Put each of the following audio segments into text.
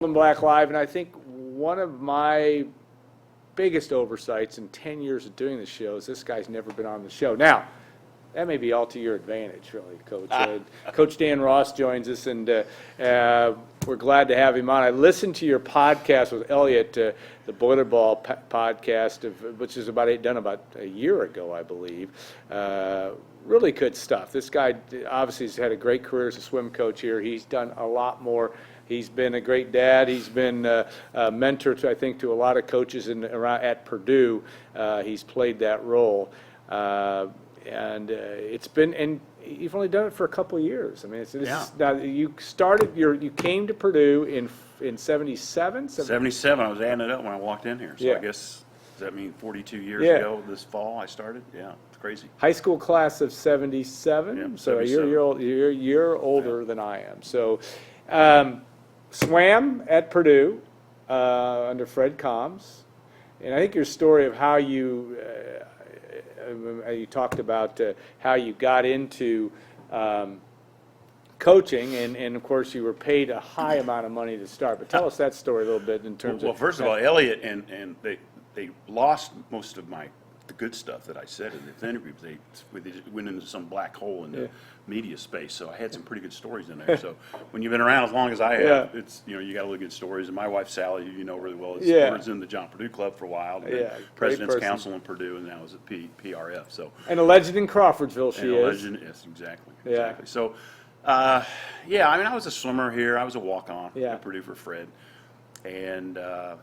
Black Live, and I think one of my biggest oversights in 10 years of doing the show is this guy's never been on the show. Now, that may be all to your advantage, really, Coach. Coach Dan Ross joins us, and we're glad to have him on. I listened to your podcast with Elliot, the Boiler Ball podcast, which is done about a year ago, I believe. Really good stuff. This guy obviously has had a great career as a swim coach here. He's done a lot more. He's been a great dad. He's been a mentor, I think, to a lot of coaches at Purdue. He's played that role. And you've only done it for a couple of years. I mean, now you came to Purdue in 77? 77. I was adding it up when I walked in here. So I guess, does that mean 42 years ago this fall I started? Yeah, it's crazy. High school class of 77? Yeah, so 77. You're a year older than I am. So swam at Purdue under Fred Combs. And I think your story of how you talked about how you got into coaching, and of course you were paid a high amount of money to start. But tell us that story a little bit in terms of. Well, first of all, Elliot and they lost most of the good stuff that I said in the interview. They went into some black hole in the media space. So I had some pretty good stories in there. So when you've been around as long as I have, it's you got really good stories. And my wife Sally, who you know really well, was in the John Purdue Club for a while. President's Council in Purdue, and now is at PRF. So and a legend in Crawfordsville, she is. Legend, yes, exactly. So. I mean, I was a swimmer here. I was a walk-on at Purdue for Fred. And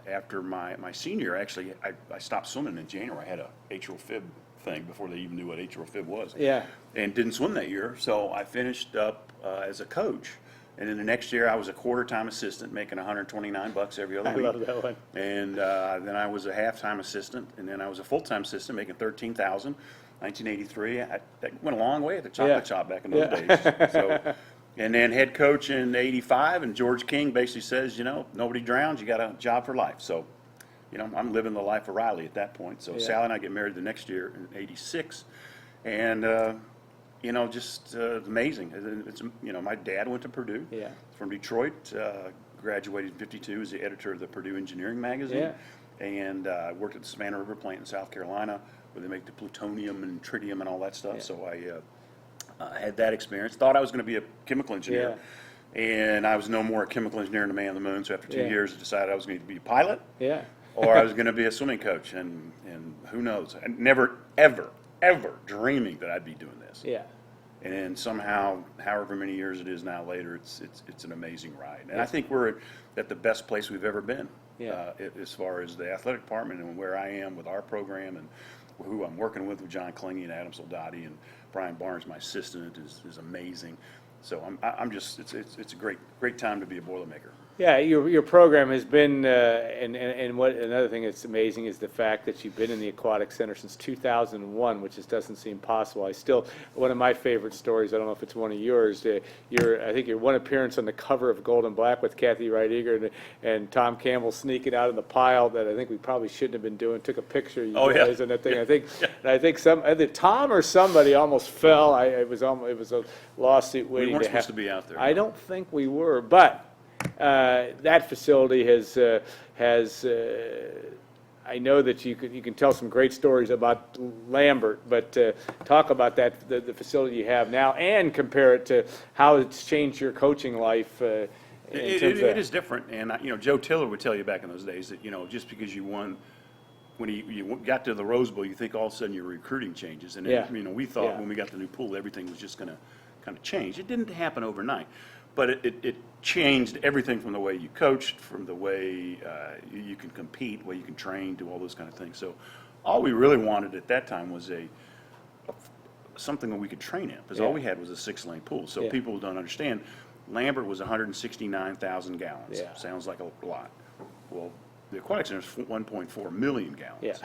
after my senior, actually, I stopped swimming in January. I had a atrial fib thing before they even knew what atrial fib was. Yeah. And didn't swim that year, so I finished up as a coach. And then the next year, I was a quarter-time assistant, making $129 every other week. I love that one. And then I was a half-time assistant, and then I was a full-time assistant, making $13,000. 1983. That went a long way at the chocolate shop back in those days. So. And then head coach in 85, and George King basically says, nobody drowns, you got a job for life. So, I'm living the life of Riley at that point. So Sally and I get married the next year in 86. And, just amazing. It's, my dad went to Purdue from Detroit, graduated in 52 as the editor of the Purdue Engineering Magazine. And worked at the Savannah River plant in South Carolina where they make the plutonium and tritium and all that stuff. So I had that experience. Thought I was going to be a chemical engineer. And I was no more a chemical engineer than a man on the moon. So after 2 years, I decided I was going to be a pilot or I was going to be a swimming coach. And who knows? I never, ever, ever dreaming that I'd be doing this. And then somehow, however many years it is now later, it's an amazing ride. And I think we're at the best place we've ever been as far as the athletic department and where I am with our program and who I'm working with John Klinge and Adam Soldati and Brian Barnes, my assistant, is amazing. So I'm just it's a great time to be a Boilermaker. Yeah, your program has been, and what another thing that's amazing is the fact that you've been in the Aquatic Center since 2001, which just doesn't seem possible. One of my favorite stories, I don't know if it's one of yours, I think your one appearance on the cover of Gold and Black with Kathy Wright-Eager and Tom Campbell sneaking out in the pile that I think we probably shouldn't have been doing, took a picture of you guys and that thing. I think either Tom or somebody almost fell. It was a lawsuit waiting to happen. We weren't supposed to be out there. I don't think we were, but that facility has I know that you can tell some great stories about Lambert, but talk about that the facility you have now and compare it to how it's changed your coaching life. It is different, and Joe Tiller would tell you back in those days that just because you won. When you got to the Rose Bowl, you think all of a sudden your recruiting changes, and we thought when we got the new pool, everything was just going to kind of change. It didn't happen overnight. But it changed everything from the way you coached, from the way you can compete, the way you can train, do all those kind of things. So all we really wanted at that time was something that we could train in, because all we had was a 6-lane pool. So people don't understand, Lambert was 169,000 gallons. Sounds like a lot. Well, the Aquatic Center is 1.4 million gallons.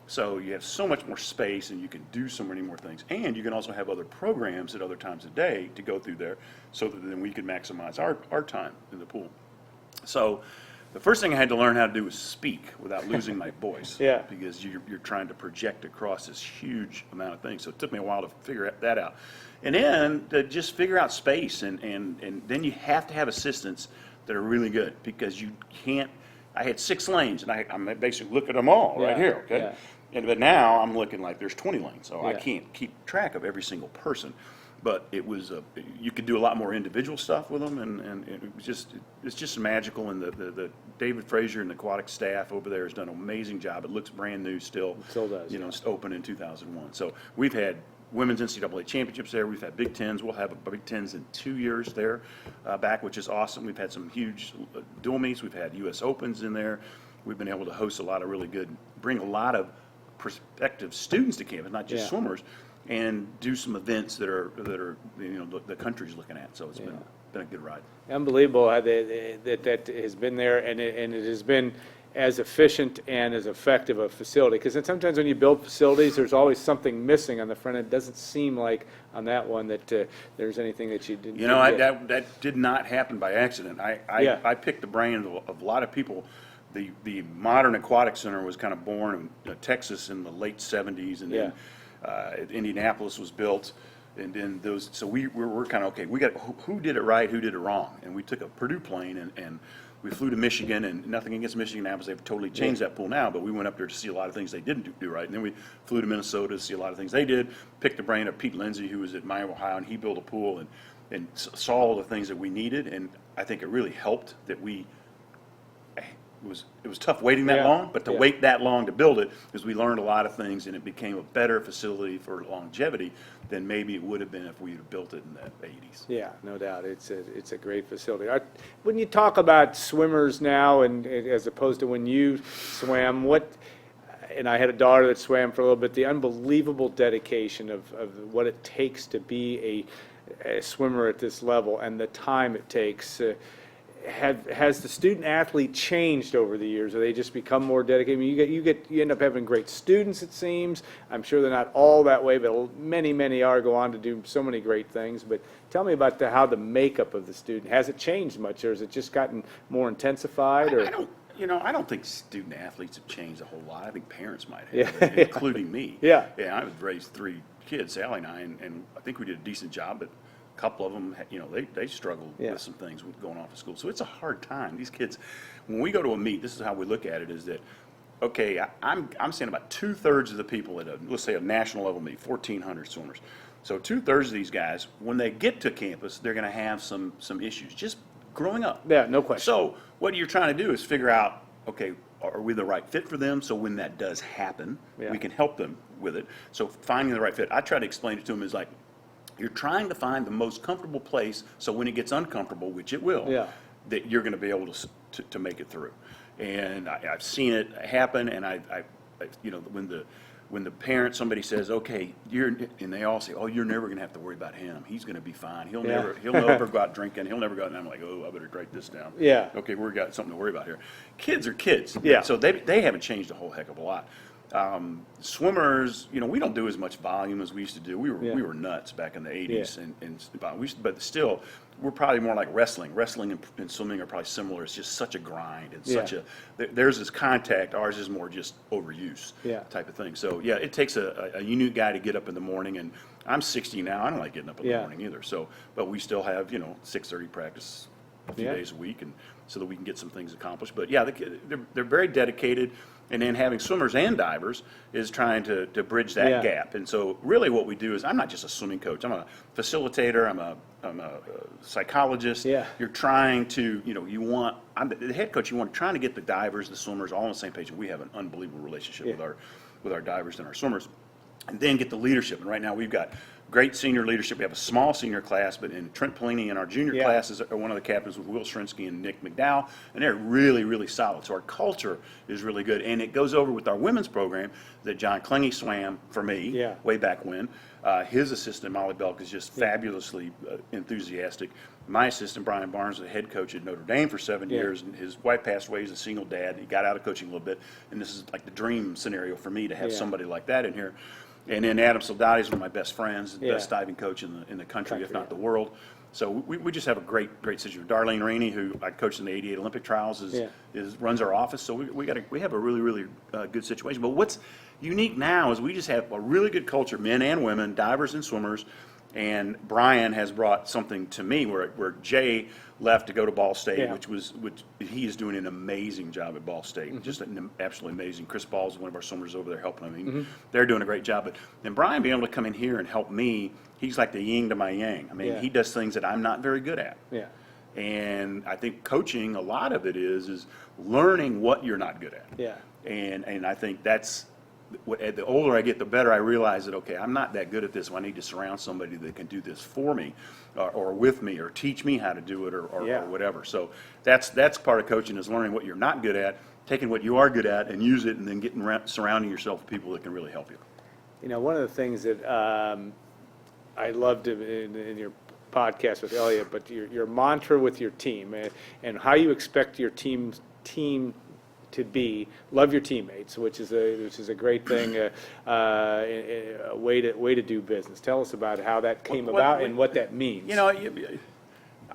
So you have so much more space and you can do so many more things. And you can also have other programs at other times of day to go through there so that then we can maximize our time in the pool. So the first thing I had to learn how to do was speak without losing my voice. Because you're trying to project across this huge amount of things. So it took me a while to figure that out. And then to just figure out space and then you have to have assistants that are really good, because you can't, I had 6 lanes, and I'm basically looking at them all right Yeah, here, okay? yeah. But now I'm looking like there's 20 lanes, so I Yeah. can't keep track of every single person. But it was, you could do a lot more individual stuff with them, and it was just, it's just magical. And the David Frazier and the aquatic staff over there has done an amazing job. It looks brand new still. It still does, You know, yeah. it's open in 2001. So we've had women's NCAA championships there. We've had Big Tens. We'll have a Big Tens in 2 years there back, which is awesome. We've had some huge dual meets. We've had U.S. Opens in there. We've been able to host a lot of really good, bring a lot of prospective students to campus, not just Yeah. swimmers, and do some events that are you know, the country's looking at. So it's been a good ride. Unbelievable that has been there, and it has been as efficient and as effective a facility. Because sometimes when you build facilities, there's always something missing on the front end. It doesn't seem like on that one that there's anything that you didn't. You know, get. that did not happen by accident. Yeah. I picked the brain of a lot of people. The modern aquatic center was kind of born in Texas in the late 70s, and then Indianapolis was built, and then those. So we're kind of, okay, we got who did it right, who did it wrong, and we took a Purdue plane and we flew to Michigan, and nothing against Michigan now, because they've totally changed that pool now, but we went up there to see a lot of things they didn't do right. And then we flew to Minnesota to see a lot of things they did, picked the brain of Pete Lindsay, who was at Miami, Ohio, and he built a pool and saw all the things that we needed, and I think it really helped that it was tough waiting that Yeah. long, but to Yeah. wait that long to build it, is we learned a lot of things, and it became a better facility for longevity than maybe it would have been if we had built it in the 80s. Yeah, no doubt. It's a great facility. When you talk about swimmers now, and as opposed to when you swam, and I had a daughter that swam for a little bit, the unbelievable dedication of what it takes to be a swimmer at this level, and the time it takes. Has the student athlete changed over the years? Or they just become more dedicated? I mean, you end up having great students, it seems. I'm sure they're not all that way, but many are, go on to do so many great things. But tell me about how the makeup of the student, has it changed much, or has it just gotten more intensified? Or I don't think student athletes have changed a whole lot. I think parents might have, Yeah. including me. Yeah. Yeah, I raised 3 kids, Sally and I, and I think we did a decent job, but a couple of them, you know, they struggled Yeah. with some things with going off to school. So it's a hard time. These kids, when we go to a meet, this is how we look at it, is that, okay, I'm saying about 2/3 of the people at let's say a national level meet, 1,400 swimmers. So 2/3 of these guys, when they get to campus, they're going to have some issues just growing up. Yeah, no question. So what you're trying to do is figure out, okay, are we the right fit for them? So when that does happen, Yeah. we can help them with it. So finding the right fit, I try to explain it to them as like, you're trying to find the most comfortable place, so when it gets uncomfortable, which it will, Yeah. that you're going to be able to make it through. And I've seen it happen, and I you know, when the parent, somebody says, okay, and they all say, oh, you're never going to have to worry about him. He's going to be fine. He'll Yeah. never go out drinking. He'll never go out. And I'm like, oh, I better write this down. Yeah. Okay, we've got something to worry about here. Kids are kids. Yeah. So they haven't changed a whole heck of a lot. Swimmers, you know, we don't do as much volume as we used to do. We were nuts back in the 80s, but still, we're probably more like wrestling. Wrestling and swimming are probably similar. It's just such a grind and theirs is contact. Ours is more just overuse type of thing. So yeah, it takes a unique guy to get up in the morning, and I'm 60 now. I don't like getting up in the morning either. So, but we still have 6:30 practice a few days a week, and so that we can get some things accomplished. But yeah, they're very dedicated. And then having swimmers and divers is trying to bridge that gap. And so really what we do is, I'm not just a swimming coach. I'm a facilitator. I'm a psychologist. Yeah. You're trying to, I'm the head coach. Trying to get the divers, the swimmers all on the same page. And we have an unbelievable relationship with our divers and our swimmers. And then get the leadership. And right now we've got great senior leadership. We have a small senior class, but in Trent Pelini in our junior classes are one of the captains with Will Shrinsky and Nick McDowell, and they're really, really solid. So our culture is really good. And it goes over with our women's program that John Klinge swam for me way back when. His assistant, Molly Belk, is just fabulously enthusiastic. My assistant, Brian Barnes, the head coach at Notre Dame for 7 years, and his wife passed away. He's a single dad. He got out of coaching a little bit, and this is like the dream scenario for me to have somebody like that in here. And then Adam Soldati is one of my best friends, the best diving coach in the country, if not the world. So we just have a great situation. Darlene Rainey, who I coached in the '88 Olympic trials, runs our office. So we have a really, really good situation. But what's unique now is we just have a really good culture, men and women, divers and swimmers, And Brian has brought something to me where Jay left to go to Ball State, Yeah. which he is doing an amazing job at Ball State, just absolutely amazing. Chris Ball's one of our summers over there helping him. They're doing a great job. But then Brian being able to come in here and help me, he's like the yin to my yang. I mean, Yeah. he does things that I'm not very good at. Yeah. And I think coaching, a lot of it is learning what you're not good at. Yeah. And I think that's, the older I get, the better I realize that, okay, I'm not that good at this. I need to surround somebody that can do this for me or with me or teach me how to do it or whatever. So that's part of coaching, is learning what you're not good at, taking what you are good at and use it, and then surrounding yourself with people that can really help you. You know, one of the things that I loved in your podcast with Elliot, but your mantra with your team and how you expect your team to be, love your teammates, which is a great thing, a way to do business. Tell us about how that came about and what that means. You know,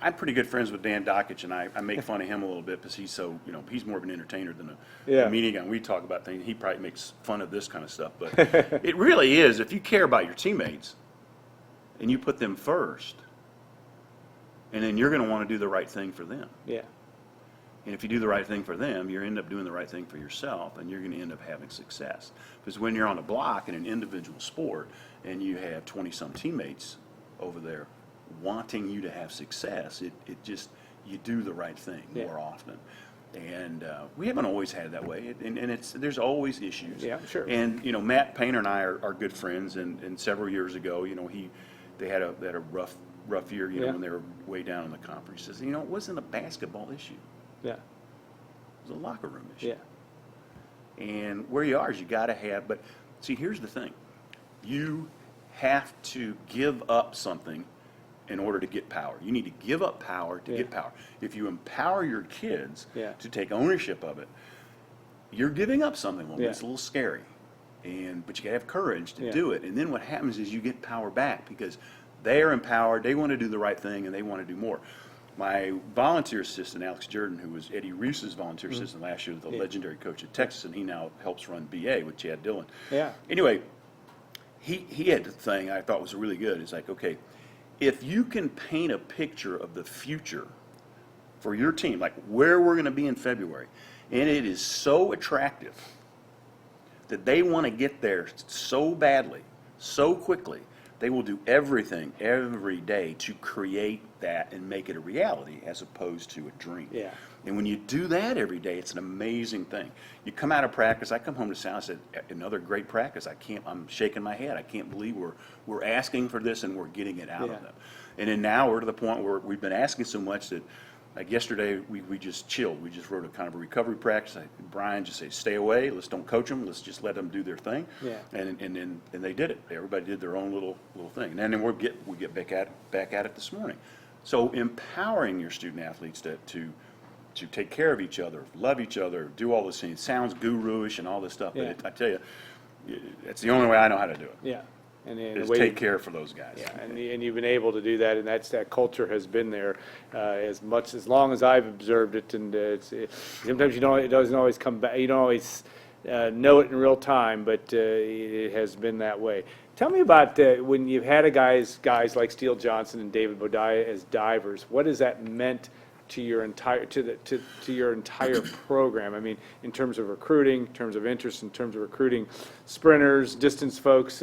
I'm pretty good friends with Dan Dockich, and I make fun of him a little bit because he's so, he's more of an entertainer than a media guy. We talk about things. He probably makes fun of this kind of stuff, but it really is. If you care about your teammates and you put them first, and then you're going to want to do the right thing for them. Yeah. And if you do the right thing for them, you end up doing the right thing for yourself, and you're going to end up having success. Because when you're on a block in an individual sport and you have 20-some teammates over there wanting you to have success, it just, you do the right thing more often. And we haven't always had it that way, and there's always issues. Yeah, sure. And, Matt Painter and I are good friends, and several years ago, they had a rough year, when they were way down in the conference. He says, it wasn't a basketball issue. Yeah. It was a locker room issue. Yeah. And where you are is you got to have, but see, here's the thing. You have to give up something in order to get power. You need to give up power to get power. If you empower your kids to take ownership of it, you're giving up something a little bit. It's a little scary. But you got to have courage to do it. And then what happens is you get power back because they are empowered, they want to do the right thing, and they want to do more. My volunteer assistant, Alex Jordan, who was Eddie Reese's volunteer assistant last year, the legendary coach at Texas, and he now helps run BA with Chad Dillon. Yeah. Anyway, he had the thing I thought was really good. It's like, okay, if you can paint a picture of the future for your team, like where we're going to be in February, and it is so attractive that they want to get there so badly, so quickly, they will do everything every day to create that and make it a reality as opposed to a dream. Yeah. And when you do that every day, it's an amazing thing. You come out of practice. I come home to Sal. I said, another great practice. I'm shaking my head. I can't believe we're asking for this and we're getting it out of them. And then now we're to the point where we've been asking so much that, like yesterday, we just chilled. We just wrote a kind of a recovery practice. Brian just said, stay away. Let's don't coach them. Let's just let them do their thing. Yeah. And they did it. Everybody did their own little thing. And then we get back at it this morning. So empowering your student athletes to take care of each other, love each other, do all this things. It sounds guru-ish and all this stuff, but I tell you, it's the only way I know how to do it. Yeah. And is take care for those guys. Yeah, and you've been able to do that, and that culture has been there as long as I've observed it. And sometimes it doesn't always come back. You don't always know it in real time, but it has been that way. Tell me about when you've had guys like Steele Johnson and David Bodiah as divers. What has that meant to your entire program? I mean, in terms of recruiting, in terms of interest, in terms of recruiting sprinters, distance folks.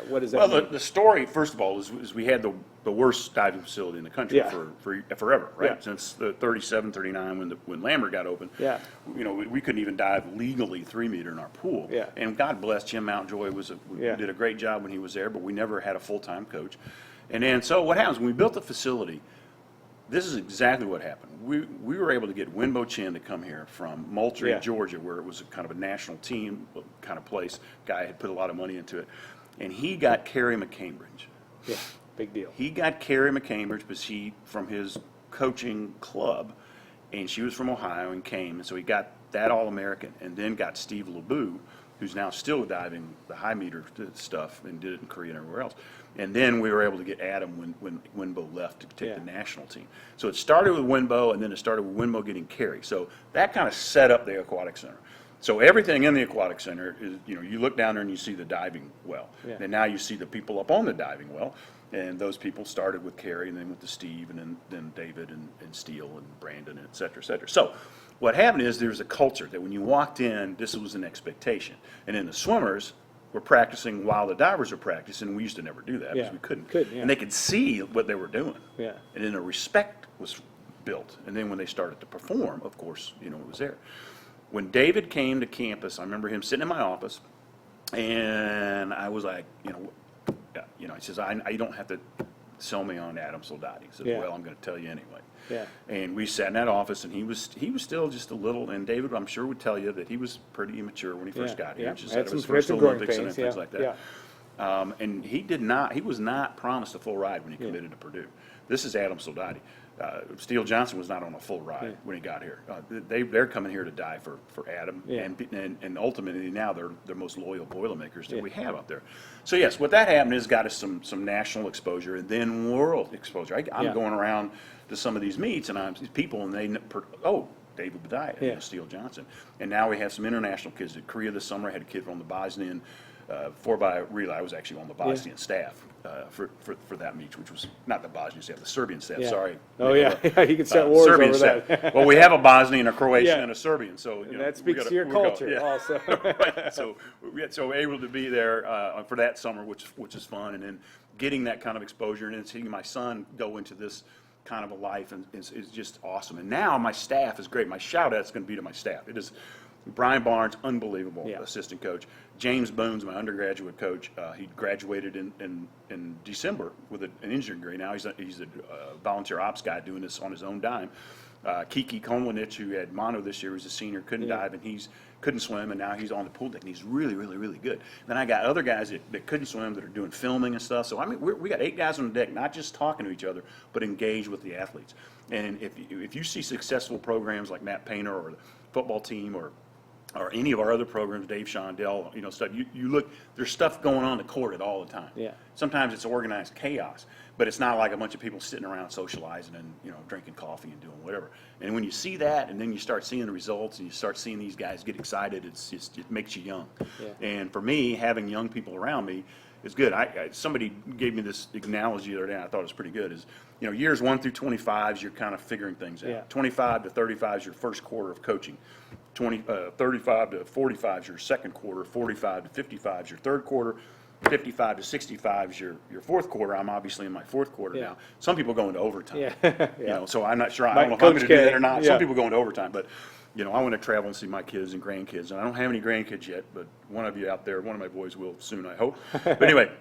What does that mean? The story, first of all, is we had the worst diving facility in the country for forever, right? Yeah. Since the 37, 39, when Lambert got open. Yeah. We couldn't even dive legally 3 meter in our pool. Yeah. And God bless Jim Mountjoy did a great job when he was there, but we never had a full-time coach. And then so what happens when we built the facility? This is exactly what happened. We were able to get Winbo Chin to come here from Moultrie, Georgia, where it was kind of a national team kind of place. Guy had put a lot of money into it. And he got Carrie McCambridge. Yeah, big deal. He got Carrie McCambridge because from his coaching club, and she was from Ohio and came. And so he got that All-American, and then got Steve LeBou, who's now still diving the high meter stuff and did it in Korea and everywhere else. And then we were able to get Adam when Winbo left to take the national team. So it started with Winbo, and then it started with Winbo getting Carey. So that kind of set up the aquatic center. So everything in the aquatic center is, you look down there and you see the diving well. Yeah. And now you see the people up on the diving well. And those people started with Kerry, and then went to Steve, and then David, and Steele, and Brandon, and et cetera, et cetera. So what happened is there was a culture that when you walked in, this was an expectation. And then the swimmers were practicing while the divers were practicing. We used to never do that because we couldn't. Yeah. And they could see what they were doing. Yeah. And then a respect was built. And then when they started to perform, of course, it was there. When David came to campus, I remember him sitting in my office, and I was like, he says, I don't have to sell me on Adam Soldati. He says, well, I'm going to tell you anyway. Yeah. And we sat in that office, and he was still just a little, and David, I'm sure, would tell you that he was pretty immature when he first got here. Just out of his first Olympics and things like that. And he was not promised a full ride when he committed to Purdue. This is Adam Soldati. Steele Johnson was not on a full ride when he got here. They're coming here to die for Adam, and ultimately now they're the most loyal Boilermakers that we have out there. So yes, what that happened is got us some national exposure and then world exposure. I'm going around to some of these meets and I'm people and they David Bediah, Steele Johnson, and now we have some international kids. At Korea this summer, I had a kid from the Bosnian 4x relay. I was actually on the Bosnian staff for that meet, which was not the Bosnian staff, the Serbian staff. Sorry. Oh you can set wars Serbian over staff. that. Well, we have a Bosnian, a Croatian, and a Serbian. So and that speaks to your culture also. Right. So we're able to be there for that summer, which is fun, and then getting that kind of exposure and then seeing my son go into this kind of a life and is just awesome. And now my staff is great. My shout out's going to be to my staff. It is Brian Barnes, unbelievable assistant coach. James Boone's my undergraduate coach. He graduated in December with an engineering degree. Now he's a volunteer ops guy doing this on his own dime. Kiki Komlinich, who had mono this year, was a senior, couldn't dive, and couldn't swim, and now he's on the pool deck, and he's really, really, really good. Then I got other guys that couldn't swim that are doing filming and stuff. So I mean, we got 8 guys on the deck, not just talking to each other, but engaged with the athletes. And if you see successful programs like Matt Painter or the football team or any of our other programs, Dave Shondell, stuff, you look, there's stuff going on the court at all the time. Yeah. Sometimes it's organized chaos, but it's not like a bunch of people sitting around socializing and, drinking coffee and doing whatever. And when you see that and then you start seeing the results and you start seeing these guys get excited, it makes you young. Yeah. And for me, having young people around me is good. Somebody gave me this analogy the other day, and I thought it was pretty good, is, years 1 through 25 you're kind of figuring things out. Yeah. 25 to 35 is your first quarter of coaching. 35 to 45 is your second quarter. 45 to 55 is your third quarter. 55 to 65 is your fourth quarter. I'm obviously in my fourth quarter now. Some people go into overtime. So I'm not sure. I don't know if I'm going to do that or not. Some people go into overtime, but I want to travel and see my kids and grandkids. And I don't have any grandkids yet, but one of you out there, one of my boys will soon, I hope. But anyway,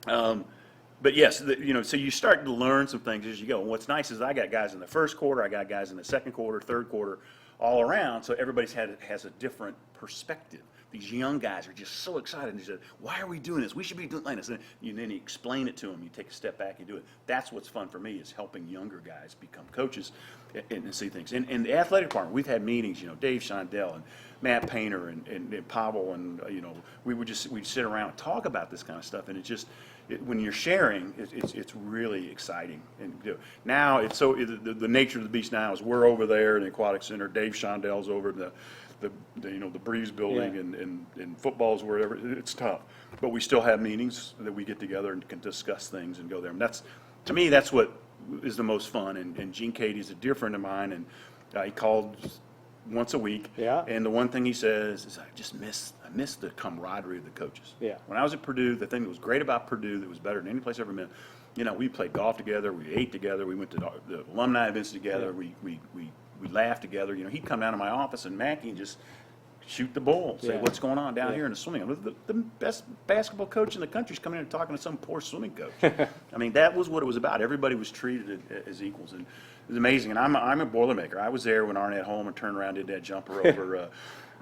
but yes, so you start to learn some things as you go. And what's nice is I got guys in the first quarter, I got guys in the second quarter, third quarter, all around. So everybody has a different perspective. These young guys are just so excited. And they said, why are we doing this? We should be doing like this. And then you explain it to them. You take a step back and do it. That's what's fun for me, is helping younger guys become coaches and see things. And the athletic department, we've had meetings, Dave Shondell and Matt Painter and Pavel, and, we'd sit around and talk about this kind of stuff. And when you're sharing, it's really exciting. And now it's the nature of the beast now is we're over there in the aquatic center. Dave Shondell's over in the Breeze building and footballs, wherever. It's tough, but we still have meetings that we get together and can discuss things and go there. And to me, that's what is the most fun. And Gene Katie's a dear friend of mine, and he called once a week. Yeah. And the one thing he says is, I miss the camaraderie of the coaches. Yeah. When I was at Purdue, the thing that was great about Purdue that was better than any place I've ever been, we played golf together, we ate together, we went to the alumni events together, we laughed together. He'd come down to my office and Mackie and just shoot the bull, say what's going on down here in the swimming. The best basketball coach in the country is coming in and talking to some poor swimming coach. I mean, that was what it was about. Everybody was treated as equals, and it was amazing. And I'm a Boilermaker. I was there when Arnett Holman turned around and did that jumper over.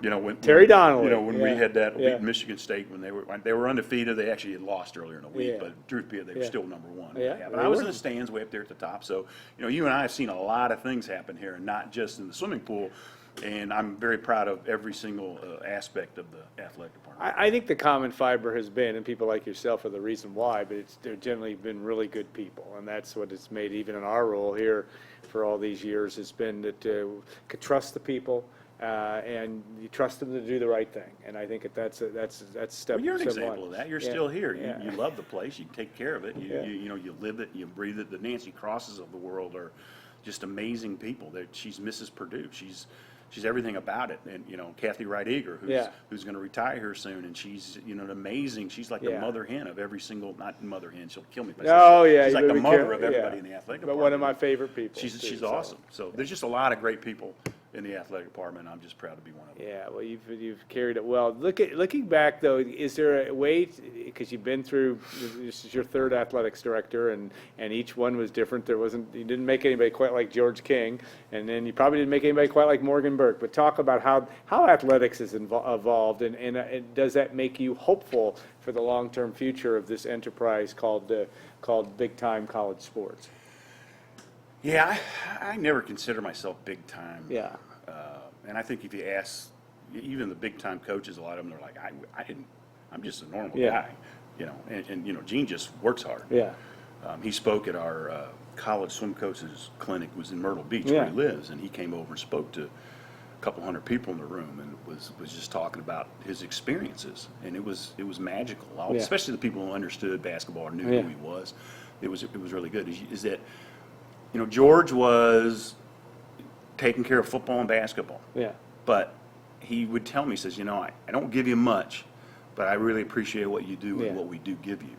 When Terry Donnelly. When we had that beat Michigan State when they were undefeated. They actually had lost earlier in the week, but truth be told, they were still number one. But I was in the stands way up there at the top. So you and I have seen a lot of things happen here, and not just in the swimming pool. And I'm very proud of every single aspect of the athletic department. I think the common fiber has been, and people like yourself are the reason why, but they've generally been really good people, and that's what it's made even in our role here for all these years. It's been that could trust the people. and you trust them to do the right thing. And I think that's step. Well, you're an step example one. of that. You're Yeah. still here. Yeah. You love the place. You take care of it. Yeah. You live it. You breathe it. The Nancy Crosses of the world are just amazing people. She's Mrs. Purdue. She's everything about it. And Kathy Wright Eager, who's going to retire here soon, and she's an amazing. She's like the mother hen of every single, not mother hen. She'll kill me. But Oh yeah, she's you like the better be mother careful. of everybody Yeah. in the athletic But department. one of my favorite people. She's too, awesome. So there's just a lot of great people in the athletic department. I'm just proud to be one of them. Yeah, well, you've carried it well. Looking back though, is there a way, because you've been through, this is your third athletics director, and each one was different. You didn't make anybody quite like George King, and then you probably didn't make anybody quite like Morgan Burke. But talk about how athletics has evolved, and does that make you hopeful for the long-term future of this enterprise called big time college sports? Yeah, I never consider myself big time. Yeah. And I think if you ask even the big time coaches, a lot of them are like, I'm just a normal Yeah. guy, and Gene just works hard. Yeah. He spoke at our college swim coaches clinic, was in Myrtle Beach Yeah. where he lives, and he came over and spoke to a couple hundred people in the room and was just talking about his experiences, and it was magical. Yeah. Especially the people who understood basketball or knew Yeah. who he was. It was really good. Is that George was taking care of football and basketball. Yeah. But he would tell me, he says, I don't give you much, but I really appreciate what you do Yeah. and what we do give you.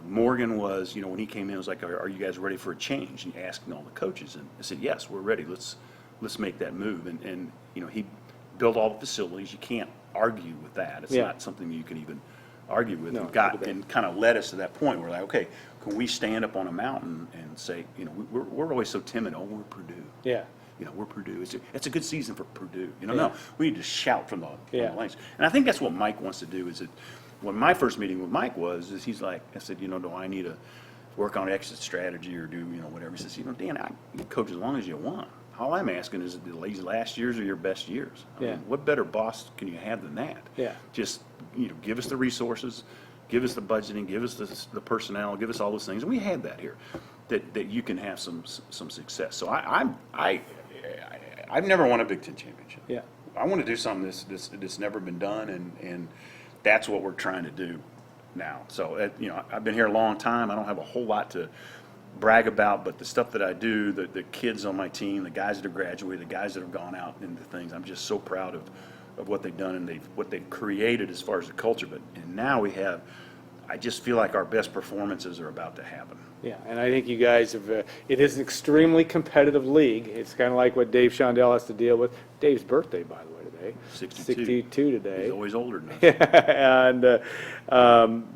Morgan was, when he came in, was like, are you guys ready for a change? And he asked all the coaches, and I said, yes, we're ready. Let's make that move. And he built all the facilities. You can't argue with that. It's Yeah. not something you can even argue with. No, And got look at that. and kind of led us to that point where like, okay, can we stand up on a mountain and say, we're always so timid. Oh, we're Purdue. Yeah. We're Purdue. It's a good season for Purdue. Yeah. No, we need to shout from the Yeah. lanes. And I think that's what Mike wants to do. Is that when my first meeting with Mike is he's like, I said, do I need to work on exit strategy or do whatever? He says, Dan, I can coach as long as you want. All I'm asking is these last years are your best years. I mean, what better boss can you have than that? Yeah. Just give us the resources, give us the budgeting, give us the personnel, give us all those things, and we had that here. That you can have some success. So I've never won a Big Ten championship. Yeah. I want to do something that's never been done, and that's what we're trying to do now. So I've been here a long time. I don't have a whole lot to brag about, but the stuff that I do, the kids on my team, the guys that have graduated, the guys that have gone out into things, I'm just so proud of what they've done and what they've created as far as the culture. And now I just feel like our best performances are about to happen. Yeah, and I think you guys have, it is an extremely competitive league. It's kind of like what Dave Shondell has to deal with. Dave's birthday, by the way, today. 62 today. He's always older than us. And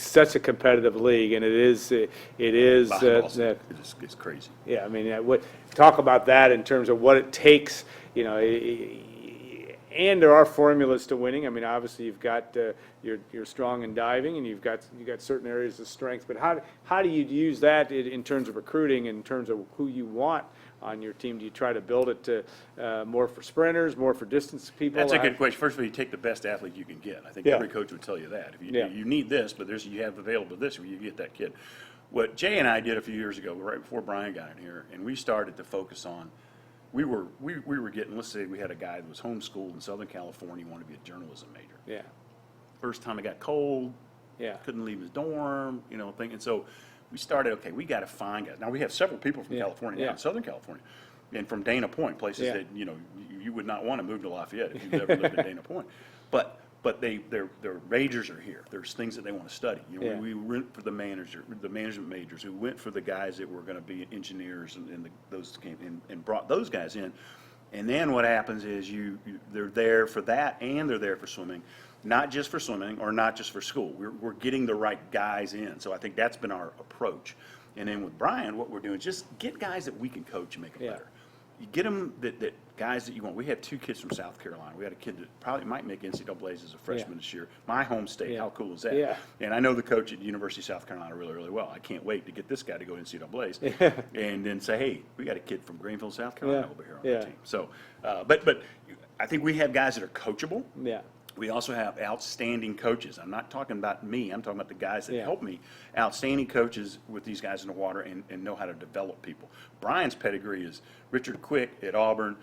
such a competitive league, and it is. Basketball's it's crazy. Yeah, I mean, talk about that in terms of what it takes, and there are formulas to winning. I mean, obviously you've got you're strong in diving, and you've got certain areas of strength. But how do you use that in terms of recruiting, in terms of who you want on your team? Do you try to build it to more for sprinters, more for distance people? That's a good question. First of all, you take the best athlete you can get. I think every coach would tell you that. If you need this, but you have available this, you get that kid. What Jay and I did a few years ago, right before Brian got in here, and we started to focus on. We were getting. Let's say we had a guy that was homeschooled in Southern California, wanted to be a journalism major. Yeah. First time it got cold. Yeah. Couldn't leave his dorm. Thinking so. We started. Okay, we got to find guys. Now we have several people from California now, in Southern California, and from Dana Point, places that you would not want to move to Lafayette if you've never lived in Dana Point, but their majors are here. There's things that they want to study. We went for the management majors who went for the guys that were going to be engineers, and those came and brought those guys in. And then what happens is they're there for that, and they're there for swimming, not just for swimming or not just for school. We're getting the right guys in. So I think that's been our approach. And then with Brian, what we're doing is just get guys that we can coach and make them better. You get them that guys that you want. We have 2 kids from South Carolina. We had a kid that probably might make NCAAs as a freshman this year. My home state. How cool is that? Yeah. And I know the coach at the University of South Carolina really, really well. I can't wait to get this guy to go to NCAAs and then say, hey, we got a kid from Greenville, South Carolina over here on our team. So, but I think we have guys that are coachable. Yeah. We also have outstanding coaches. I'm not talking about me. I'm talking about the guys that help me. Outstanding coaches with these guys in the water and know how to develop people. Brian's pedigree is Richard Quick at Auburn,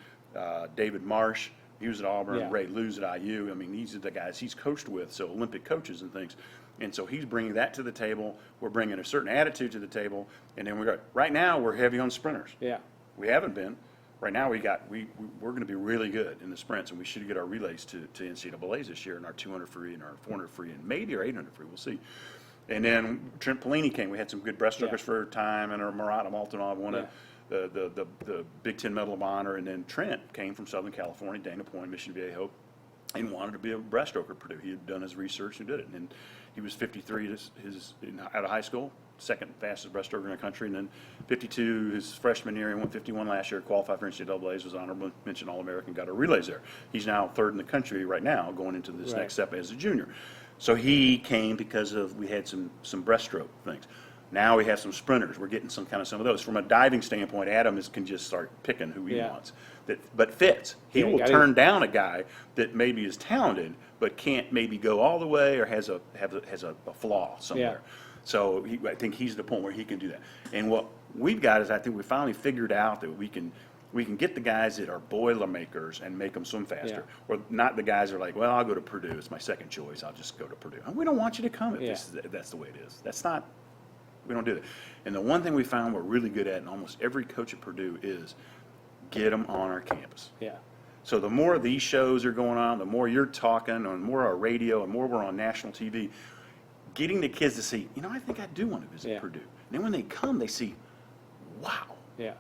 David Marsh, he was at Auburn, Yeah. Ray Lew's at IU. I mean, these are the guys he's coached with, so Olympic coaches and things. And so he's bringing that to the table. We're bringing a certain attitude to the table. And then right now we're heavy on sprinters. Yeah. We haven't been. Right now we're going to be really good in the sprints, and we should get our relays to NCAAs this year, and our 200 free and our 400 free and maybe our 800 free. We'll see. And then Trent Pelini came. We had some good breaststrokers Yeah. for a time, and our Marat Maltonov won the Big Ten Medal of Honor. And then Trent came from Southern California, Dana Point, Mission Viejo, and wanted to be a breaststroker at Purdue. He had done his research and did it. And he was 53 out of high school, second fastest breaststroker in the country, and then 52 his freshman year. He went 51 last year, qualified for NCAAs, was honorable mention All-American, got our relays there. He's now third in the country right now, going into this next step as a junior. So he came because we had some breaststroke things. Now we have some sprinters. We're getting some of those. From a diving standpoint, Adam can just start picking who he wants, but fits. He will turn down a guy that maybe is talented but can't maybe go all the way or has a flaw somewhere. Yeah. So I think he's the point where he can do that. And what we've got is I think we finally figured out that we can get the guys that are Boilermakers and make them swim faster, or not the guys that are like, well, I'll go to Purdue. It's my second choice. I'll just go to Purdue. And we don't want you to come if that's the way it is. That's not. We don't do that. And the one thing we found we're really good at, and almost every coach at Purdue, is get them on our campus. Yeah. So the more these shows are going on, the more you're talking, and the more our radio, and more we're on national TV, getting the kids to see, I think I do want to visit Purdue. And then when they come, they see, wow. Yeah.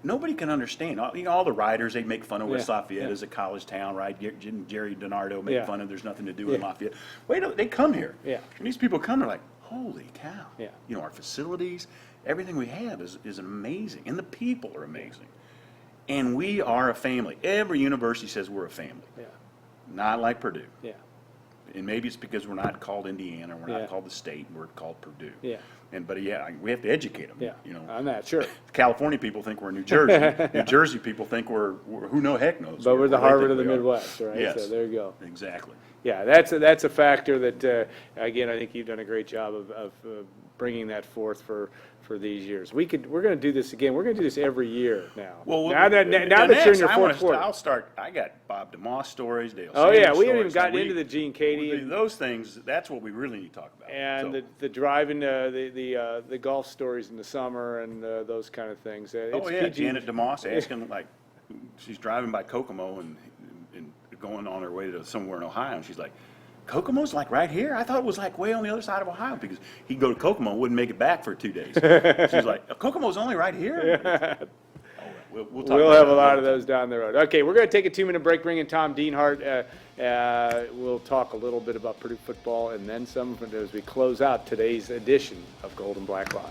Nobody can understand. All the writers, they make fun of West Lafayette as a college town, right? Jerry DiNardo make fun of there's nothing to do in Lafayette. Wait, they come here. Yeah. When these people come, they're like, holy cow. Yeah. Our facilities, everything we have is amazing. And the people are amazing. And we are a family. Every university says we're a family. Yeah. Not like Purdue. Yeah. And maybe it's because we're not called Indiana, we're not Yeah. called the state, we're called Purdue. Yeah. But we have to educate them. Yeah. I'm not sure. California people think we're New Jersey. New Jersey people think we're who no heck knows. But we're the they Harvard think of the we are. Midwest, right? Yes. So there you go. Exactly. Yeah, that's a factor that, again, I think you've done a great job of bringing that forth for these years. We're going to do this again. We're going to do this every year now. Well, now that you're in your fourth quarter. I'll start. I got Bob DeMoss stories, Dale. Oh yeah, Sanders we haven't even stories. gotten into the Gene Katie Those things. That's what we really need to talk about. and So- the driving, the golf stories in the summer and those kind of things. Oh yeah, PG. Janet DeMoss asking she's driving by Kokomo and going on her way to somewhere in Ohio, and she's like, Kokomo's like right here? I thought it was like way on the other side of Ohio, because he'd go to Kokomo and wouldn't make it back for 2 days. She's like, Kokomo's only right here? We'll talk We'll about have that a lot another of those down the road. Okay, we're going to take a 2-minute break, bring in Tom Dienhart. We'll talk a little bit about Purdue football and then some as we close out today's edition of Gold and Black Live.